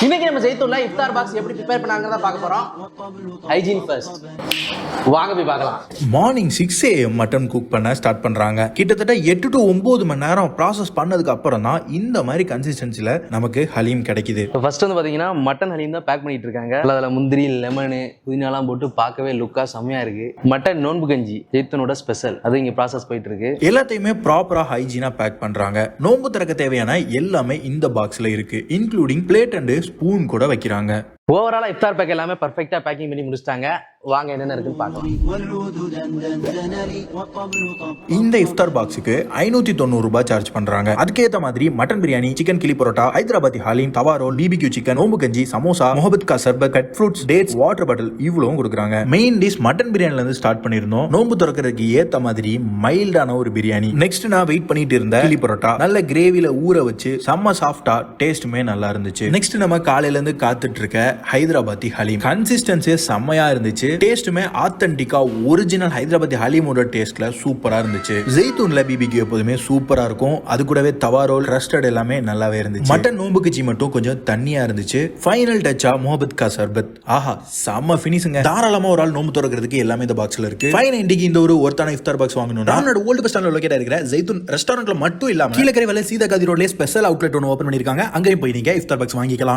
இன்னைக்கு நம்ம ஜெய்தூன்ல இஃப்தார் பாக்ஸ் எப்படி ப்ரிப்பேர் பண்ணாங்கறத பார்க்க போறோம். Hygiene first. வாங்க போய் பார்க்கலாம். மார்னிங் 6 AM மட்டன் குக் பண்ண ஸ்டார்ட் பண்றாங்க. கிட்டத்தட்ட 8 to 9 மணி நேரம் ப்ராசஸ் பண்ணதுக்கு அப்புறம் தான் இந்த மாதிரி கன்சிஸ்டன்சில நமக்கு ஹலீம் கிடைக்குது. ஃபர்ஸ்ட் வந்து பாத்தீங்கன்னா மட்டன் ஹலீம் தான் பேக் பண்ணிட்டு இருக்காங்க. அதுல முந்திரி, லெமன், புதினாலாம் போட்டு பார்க்கவே லுக்கா செம்மையா இருக்கு. மட்டன் நோன்பு கஞ்சி ஜெய்தூனோட ஸ்பெஷல். அது இங்க ப்ராசஸ் போயிட்டு இருக்கு. எல்லாத்தையுமே ப்ராப்பரா ஹைஜீனா பேக் பண்றாங்க. நோன்பு திறக்க தேவையான எல்லாமே இந்த பாக்ஸ்ல இருக்கு, இன்க்ளூடிங் பிளேட் அண்ட் ஸ்பூன் கூட வைக்கிறாங்க. ஓவராலா இஃப்தார் பேக் எல்லாமே பர்ஃபெக்ட்டா பேக்கிங் பண்ணி முடிச்சிட்டாங்க. வாங்க என்னென்ன இருக்குன்னு பார்க்கலாம். இந்த இஃப்தார் பாக்ஸுக்கு 590 ரூபாய் சார்ஜ் பண்றாங்க. அதுக்கேற்ற மாதிரி மட்டன் பிரியாணி, சிக்கன் கிளி பரோட்டா, ஹைதராபாதி ஹலீம், தவா ரோல், பிபிக்யூ சிக்கன், நோம்பு கஞ்சி, சமோசா, முஹப்பத் கா சர்பத், cut fruits, dates, water bottle இவ்வளவும் கொடுக்குறாங்க. மெயின் டிஷ் மட்டன் பிரியாணில இருந்து ஸ்டார்ட் பண்ணிருந்தோம். நோம்பு திறக்கிறதுக்கு ஏத்த மாதிரி மைல்டான ஒரு பிரியாணி. நெக்ஸ்ட் நான் வெயிட் பண்ணிட்டு இருந்த கிளி பரோட்டா நல்ல கிரேவில ஊற வச்சு செம்ம சாஃப்டா, டேஸ்ட்டுமே நல்லா இருந்துச்சு. நெக்ஸ்ட் நம்ம காலையில இருந்து காத்துட்டு இருக்க ஹைதராபாதி ஹலீம். கன்சிஸ்டன்சி செம்மையா இருந்துச்சு. டேஸ்ட்டுமே ஆத்தென்டிக்கா ஒரிஜினல் ஹைதராபாதி ஹலீமோட டேஸ்ட்ல சூப்பரா இருந்துச்சு. ஜெய்தூன்ல பிபிக்யூ எப்போதுமே சூப்பரா இருக்கும். அது கூடவே தவா ரோல், ரஸ்டட் எல்லாமே நல்லாவே இருந்துச்சு. மட்டன் நோம்பு கஞ்சி மட்டும் கொஞ்சம் தண்ணியா இருந்துச்சு. ஃபைனல் டச்சா முஹப்பத் கா சர்பத். ஆஹா, செம்ம ஃபினிஷிங்க. தாராளமா ஒரு ஆள் நோம்பு திறக்கிறதுக்கு எல்லாமே இந்த பாக்ஸ்ல இருக்கு. ஃபைன் இன்றைக்கு இந்த ஒரு ஒருத்தான இஃப்தார் பாக்ஸ் வாங்கணும். ராம்நாடு ஓல்டு பஸ் ஸ்டாண்ட்ல லொகேட் இருக்கிற ஜெய்தூன் ரெஸ்டாரண்ட்ல மட்டும் இல்லாம கீழக்கரை வலை சீதா காதி ரோட்ல ஸ்பெஷல் அவுட்லெட் ஒன்று ஓபன் பண்ணிருக்காங்க. அங்கேயும் போய் நீங்க இஃப்தார் பாக்ஸ் வாங்கிக்கலாம்.